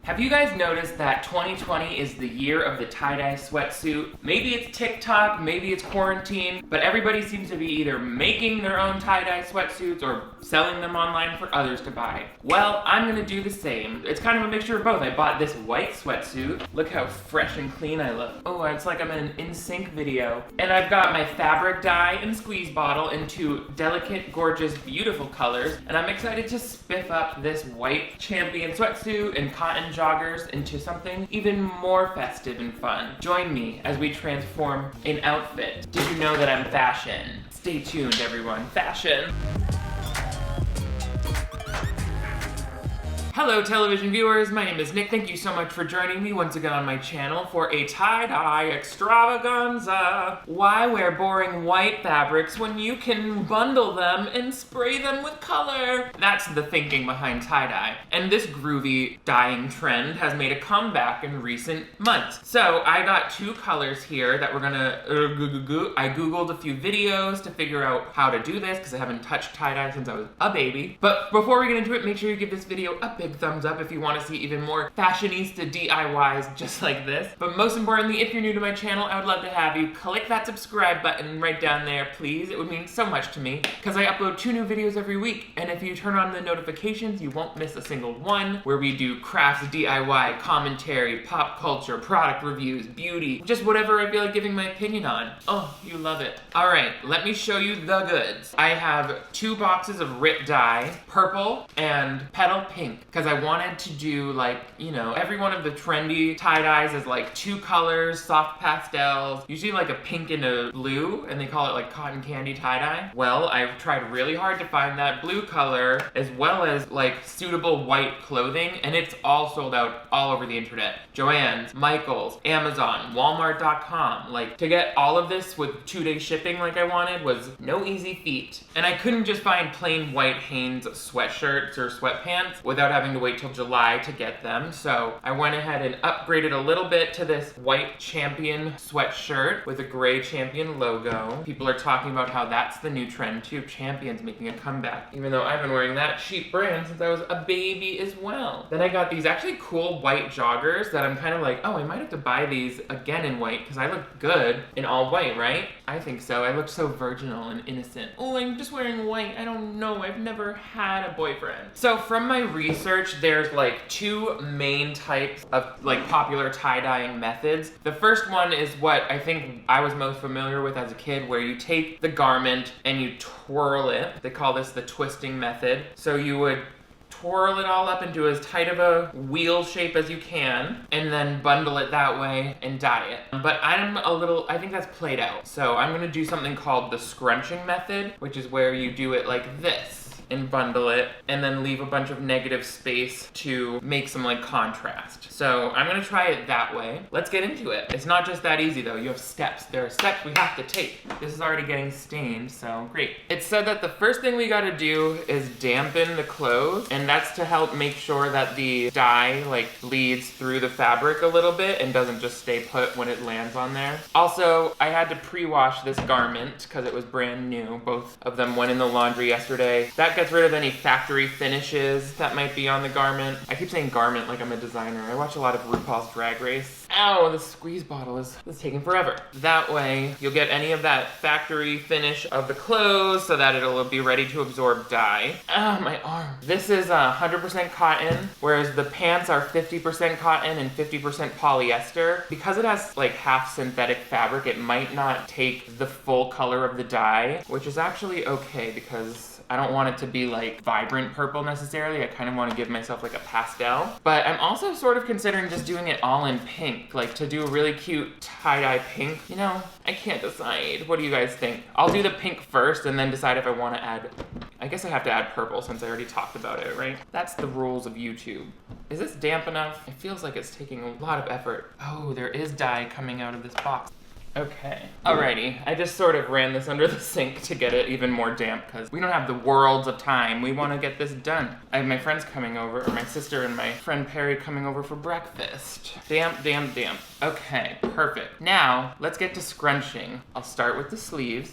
Have you guys noticed that 2020 is the year of the tie-dye sweatsuit? Maybe it's TikTok, maybe it's quarantine, but everybody seems to be either making their own tie-dye sweatsuits or selling them online for others to buy. Well, I'm gonna do the same. It's kind of a mixture of both. I bought this white sweatsuit. Look how fresh and clean I look. Oh, it's like I'm in an NSYNC video. And I've got my fabric dye and squeeze bottle in two delicate, gorgeous, beautiful colors. And I'm excited to spiff up this white champion sweatsuit and cotton joggers into something even more festive and fun. Join me as we transform an outfit. Did you know that I'm fashion? Stay tuned, everyone. Fashion. Hello television viewers, my name is Nick. Thank you so much for joining me once again on my channel for a tie-dye extravaganza. Why wear boring white fabrics when you can bundle them and spray them with color? That's the thinking behind tie-dye. And this groovy dyeing trend has made a comeback in recent months. So I got two colors here that we're gonna, I googled a few videos to figure out how to do this because I haven't touched tie-dye since I was a baby. But before we get into it, make sure you give this video a big thumbs up if you want to see even more fashionista DIYs just like this. But most importantly, if you're new to my channel, I would love to have you click that subscribe button right down there, please. It would mean so much to me because I upload 2 new videos every week. And if you turn on the notifications, you won't miss a single one where we do crafts, DIY, commentary, pop culture, product reviews, beauty, just whatever I feel like giving my opinion on. Oh, you love it. All right, let me show you the goods. I have 2 boxes of Rip Dye, purple and petal pink, because I wanted to do like, you know, every one of the trendy tie-dyes is like 2 colors, soft pastels, usually like a pink and a blue, and they call it like cotton candy tie-dye. Well, I've tried really hard to find that blue color as well as like suitable white clothing, and it's all sold out all over the internet. Joann's, Michael's, Amazon, Walmart.com. Like, to get all of this with 2-day shipping like I wanted was no easy feat. And I couldn't just find plain white Hanes sweatshirts or sweatpants without having to wait till July to get them. So I went ahead and upgraded a little bit to this white Champion sweatshirt with a gray Champion logo. People are talking about how that's the new trend too. Champion's making a comeback, even though I've been wearing that cheap brand since I was a baby as well. Then I got these actually cool white joggers that I'm kind of like, oh, I might have to buy these again in white because I look good in all white, right? I think so. I look so virginal and innocent. Oh, I'm just wearing white. I don't know. I've never had a boyfriend. So from my research, there's like 2 main types of like popular tie-dyeing methods. The first one is what I think I was most familiar with as a kid, where you take the garment and you twirl it. They call this the twisting method. So you would twirl it all up into as tight of a wheel shape as you can, and then bundle it that way and dye it. But I think that's played out. So I'm gonna do something called the scrunching method, which is where you do it like this and bundle it and then leave a bunch of negative space to make some like contrast. So I'm gonna try it that way. Let's get into it. It's not just that easy though. You have steps. There are steps we have to take. This is already getting stained, so great. It said that the first thing we gotta do is dampen the clothes, and that's to help make sure that the dye like bleeds through the fabric a little bit and doesn't just stay put when it lands on there. Also, I had to pre-wash this garment because it was brand new. Both of them went in the laundry yesterday. That gets rid of any factory finishes that might be on the garment. I keep saying garment like I'm a designer. I watch a lot of RuPaul's Drag Race. Ow, the squeeze bottle is taking forever. That way, you'll get any of that factory finish of the clothes so that it'll be ready to absorb dye. Ow, my arm. This is 100% cotton, whereas the pants are 50% cotton and 50% polyester. Because it has like half synthetic fabric, it might not take the full color of the dye, which is actually okay because I don't want it to be like vibrant purple necessarily. I kind of want to give myself like a pastel. But I'm also sort of considering just doing it all in pink, like to do a really cute tie-dye pink. You know, I can't decide. What do you guys think? I'll do the pink first and then decide if I want to add, I guess I have to add purple since I already talked about it, right? That's the rules of YouTube. Is this damp enough? It feels like it's taking a lot of effort. Oh, there is dye coming out of this box. Okay. Alrighty, I just sort of ran this under the sink to get it even more damp because we don't have the worlds of time. We want to get this done. I have my friends coming over, or my sister and my friend Perry coming over for breakfast. Damp, damp, damp. Okay, perfect. Now, let's get to scrunching. I'll start with the sleeves.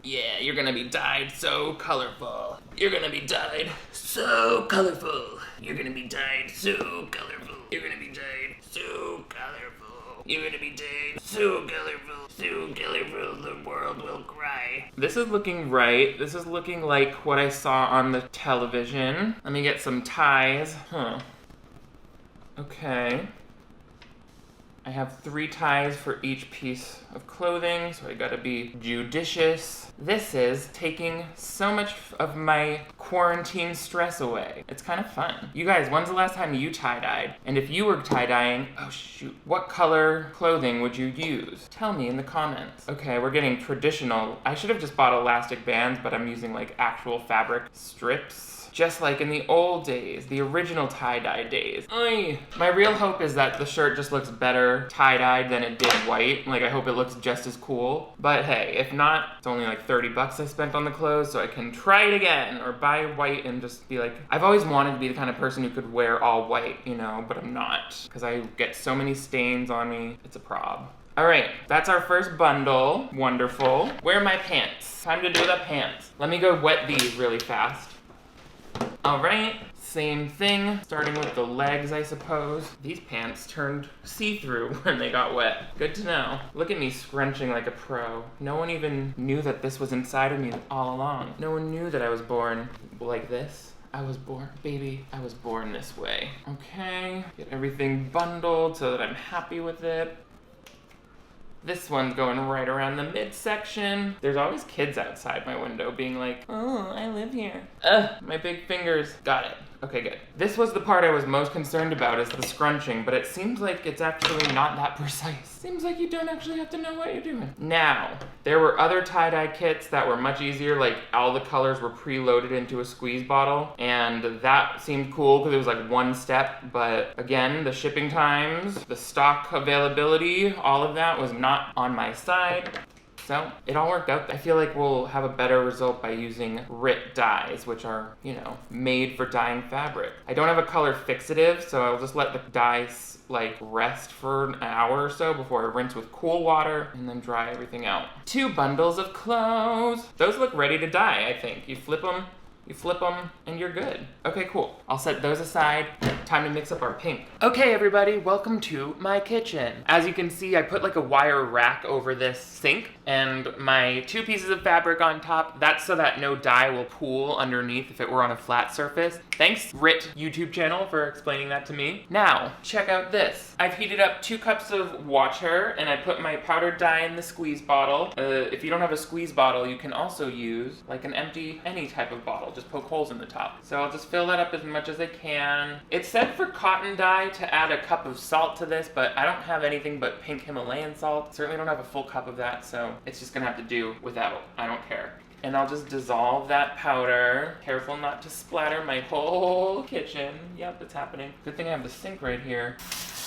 Yeah, you're gonna be dyed so colorful. You're gonna be dyed so colorful. You're gonna be dyed so colorful. You're gonna be dead. So colorful, the world will cry. This is looking right. This is looking like what I saw on the television. Let me get some ties. Okay. I have 3 ties for each piece of clothing, so I gotta be judicious. This is taking so much of my quarantine stress away. It's kind of fun. You guys, when's the last time you tie-dyed? And if you were tie-dyeing, oh shoot, what color clothing would you use? Tell me in the comments. Okay, we're getting traditional. I should have just bought elastic bands, but I'm using like actual fabric strips. Just like in the old days, the original tie-dye days. Oy. My real hope is that the shirt just looks better tie-dyed than it did white. Like, I hope it looks just as cool. But hey, if not, it's only like 30 bucks I spent on the clothes, so I can try it again or buy white and just be like, I've always wanted to be the kind of person who could wear all white, you know, but I'm not. Because I get so many stains on me. It's a prob. All right, that's our first bundle. Wonderful. Where are my pants? Time to do the pants. Let me go wet these really fast. All right, same thing, starting with the legs, I suppose. These pants turned see-through when they got wet. Good to know. Look at me scrunching like a pro. No one even knew that this was inside of me all along. No one knew that I was born like this. I was born this way. Okay, get everything bundled so that I'm happy with it. This one's going right around the midsection. There's always kids outside my window being like, oh, I live here. Ugh, my big fingers. Got it. Okay, good. This was the part I was most concerned about, is the scrunching, but it seems like it's actually not that precise. Seems like you don't actually have to know what you're doing. Now, there were other tie-dye kits that were much easier, like all the colors were preloaded into a squeeze bottle, and that seemed cool because it was like one step, but again, the shipping times, the stock availability, all of that was not on my side. So it all worked out. I feel like we'll have a better result by using RIT dyes, which are, you know, made for dyeing fabric. I don't have a color fixative, so I'll just let the dyes like rest for an hour or so before I rinse with cool water and then dry everything out. 2 bundles of clothes. Those look ready to dye, I think. You flip them, and you're good. Okay, cool. I'll set those aside. Time to mix up our pink. Okay, everybody, welcome to my kitchen. As you can see, I put like a wire rack over this sink and my 2 pieces of fabric on top. That's so that no dye will pool underneath if it were on a flat surface. Thanks, RIT YouTube channel, for explaining that to me. Now, check out this. I've heated up 2 cups of water and I put my powdered dye in the squeeze bottle. If you don't have a squeeze bottle, you can also use like an empty, any type of bottle. Just poke holes in the top. So I'll just fill that up as much as I can. It said for cotton dye to add a cup of salt to this, but I don't have anything but pink Himalayan salt. Certainly don't have a full cup of that, so it's just gonna have to do without. I don't care. And I'll just dissolve that powder. Careful not to splatter my whole kitchen. Yep, it's happening. Good thing I have the sink right here.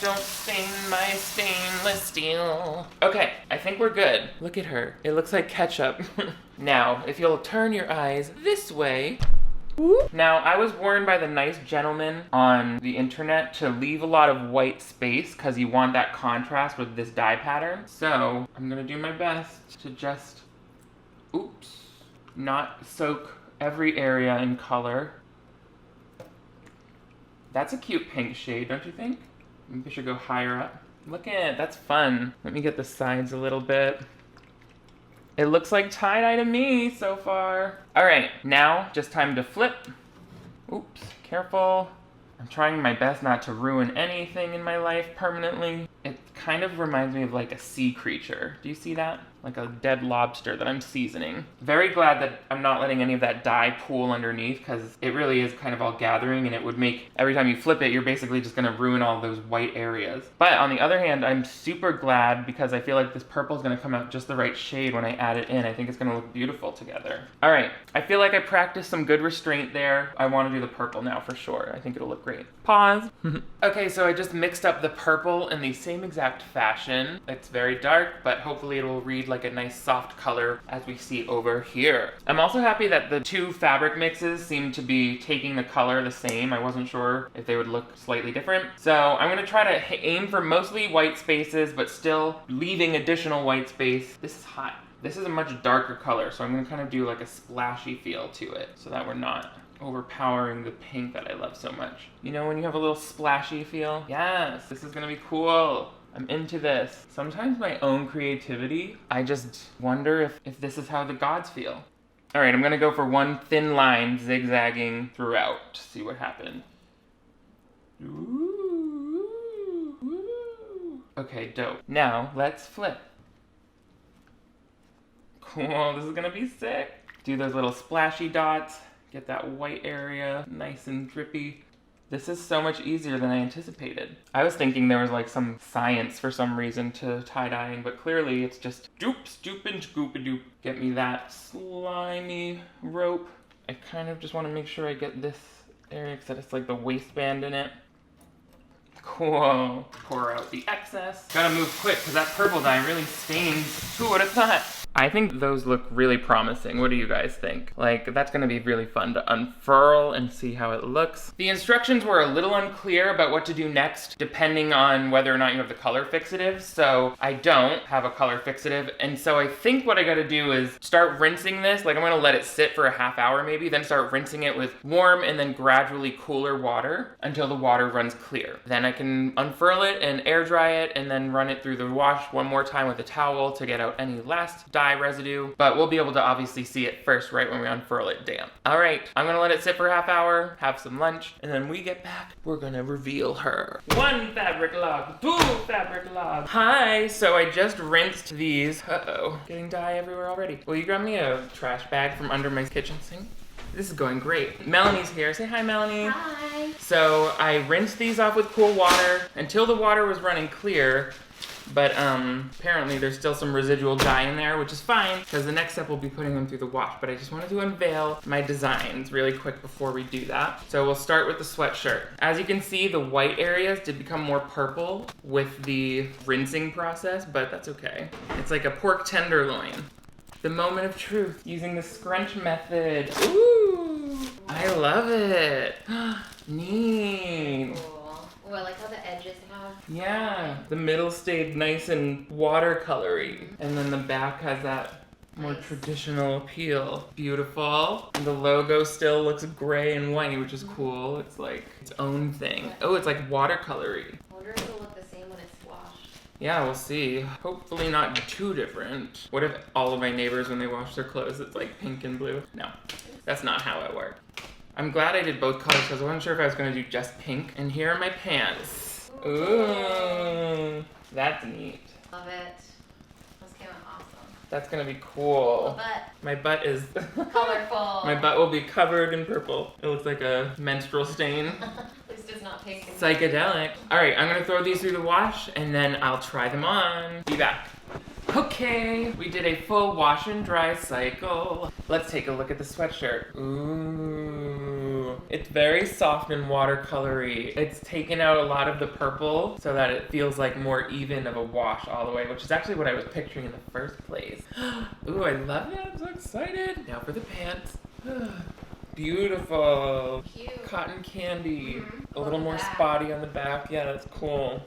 Don't stain my stainless steel. Okay, I think we're good. Look at her. It looks like ketchup. Now, if you'll turn your eyes this way. Now, I was warned by the nice gentleman on the internet to leave a lot of white space because you want that contrast with this dye pattern. So, I'm gonna do my best to just, not soak every area in color. That's a cute pink shade, don't you think? Maybe I should go higher up. Look at it, that's fun. Let me get the sides a little bit. It looks like tie-dye to me so far. All right, now just time to flip. Oops, careful. I'm trying my best not to ruin anything in my life permanently. It kind of reminds me of like a sea creature. Do you see that? Like a dead lobster that I'm seasoning. Very glad that I'm not letting any of that dye pool underneath because it really is kind of all gathering and it would make, every time you flip it, you're basically just gonna ruin all those white areas. But on the other hand, I'm super glad because I feel like this purple is gonna come out just the right shade when I add it in. I think it's gonna look beautiful together. All right, I feel like I practiced some good restraint there. I wanna do the purple now for sure. I think it'll look great. Pause. Okay, so I just mixed up the purple in the same exact fashion. It's very dark, but hopefully it will read like a nice soft color as we see over here. I'm also happy that the 2 fabric mixes seem to be taking the color the same. I wasn't sure if they would look slightly different. So I'm gonna try to aim for mostly white spaces, but still leaving additional white space. This is hot. This is a much darker color, so I'm gonna kind of do like a splashy feel to it so that we're not overpowering the pink that I love so much. You know when you have a little splashy feel? Yes, this is gonna be cool. I'm into this. Sometimes my own creativity, I just wonder if this is how the gods feel. All right, I'm gonna go for one thin line zigzagging throughout to see what happens. Ooh. Okay, dope. Now, let's flip. Cool, this is gonna be sick. Do those little splashy dots, get that white area nice and drippy. This is so much easier than I anticipated. I was thinking there was like some science for some reason to tie-dyeing, but clearly it's just doop, stoop, and scoop-a-doop. Get me that slimy rope. I kind of just want to make sure I get this area because it's like the waistband in it. Cool. Pour out the excess. Gotta move quick because that purple dye really stains. Who would have thought? I think those look really promising. What do you guys think? Like, that's gonna be really fun to unfurl and see how it looks. The instructions were a little unclear about what to do next, depending on whether or not you have the color fixative. So I don't have a color fixative. And so I think what I gotta do is start rinsing this. Like, I'm gonna let it sit for a half hour maybe, then start rinsing it with warm and then gradually cooler water until the water runs clear. Then I can unfurl it and air dry it and then run it through the wash one more time with a towel to get out any last dye residue, but we'll be able to obviously see it first right when we unfurl it damp. All right, I'm gonna let it sit for a half hour, have some lunch, and then we get back, we're gonna reveal her. 1 fabric log, 2 fabric log. Hi, so I just rinsed these. Uh-oh, getting dye everywhere already. Will you grab me a trash bag from under my kitchen sink? This is going great. Melanie's here. Say hi, Melanie. Hi. So I rinsed these off with cool water until the water was running clear. But apparently there's still some residual dye in there, which is fine, because the next step will be putting them through the wash. But I just wanted to unveil my designs really quick before we do that. So we'll start with the sweatshirt. As you can see, the white areas did become more purple with the rinsing process, but that's okay. It's like a pork tenderloin. The moment of truth, using the scrunch method. Ooh, I love it. Neat. Oh, I like how the edges have. Yeah, the middle stayed nice and watercolory, and then the back has that more traditional appeal. Beautiful. And the logo still looks gray and white, which is cool. It's like its own thing. Oh, it's like watercolory. I wonder if it'll look the same when it's washed. Yeah, we'll see. Hopefully not too different. What if all of my neighbors, when they wash their clothes, it's like pink and blue? No, that's not how it worked. I'm glad I did both colors because I wasn't sure if I was going to do just pink. And here are my pants. Ooh, that's neat. Love it. Those came out awesome. That's going to be cool. Butt. My butt is Colorful. My butt will be covered in purple. It looks like a menstrual stain. At least it's not pink. Psychedelic. All right, I'm going to throw these through the wash and then I'll try them on. Be back. Okay, we did a full wash and dry cycle. Let's take a look at the sweatshirt. Ooh, it's very soft and watercolory. It's taken out a lot of the purple so that it feels like more even of a wash all the way, which is actually what I was picturing in the first place. Ooh, I love it. I'm so excited. Now for the pants. Beautiful. Cute. Cotton candy. Mm-hmm. A little more back. spotty on the back. Yeah, that's cool.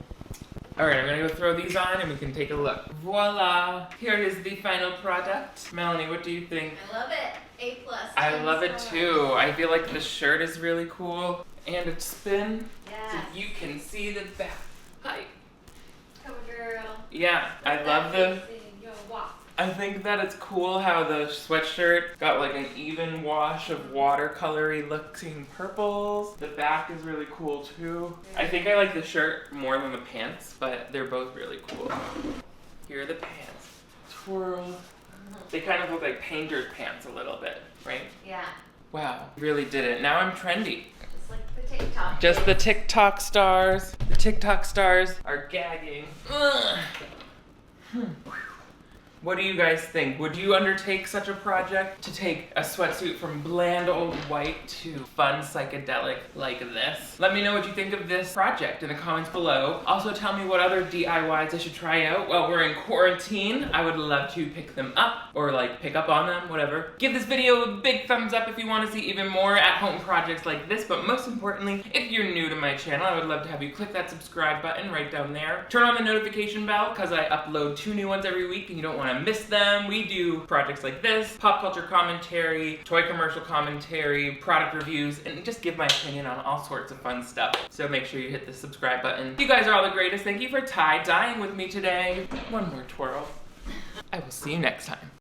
All right, I'm gonna go throw these on and we can take a look. Voila! Here is the final product. Melanie, what do you think? I love it. A+. I love it too. I feel like the shirt is really cool. And it's spin, Yes. so you can see the back. Hi. Come on, girl. Yeah, I love the... Yo, walk. I think that it's cool how the sweatshirt got like an even wash of watercolory looking purples. The back is really cool too. I think I like the shirt more than the pants, but they're both really cool. Here are the pants. Twirl. They kind of look like painter's pants a little bit, right? Yeah. Wow, really did it. Now I'm trendy. Just like the TikTok. Just the TikTok stars. The TikTok stars are gagging. Ugh. What do you guys think? Would you undertake such a project to take a sweatsuit from bland old white to fun psychedelic like this? Let me know what you think of this project in the comments below. Also tell me what other DIYs I should try out while we're in quarantine. I would love to pick them up or like pick up on them, whatever. Give this video a big thumbs up if you want to see even more at-home projects like this, but most importantly, if you're new to my channel, I would love to have you click that subscribe button right down there. Turn on the notification bell because I upload 2 new ones every week and you don't want to kind of missed them, we do projects like this, pop culture commentary, toy commercial commentary, product reviews, and just give my opinion on all sorts of fun stuff. So make sure you hit the subscribe button. You guys are all the greatest. Thank you for tie-dyeing with me today. One more twirl. I will see you next time.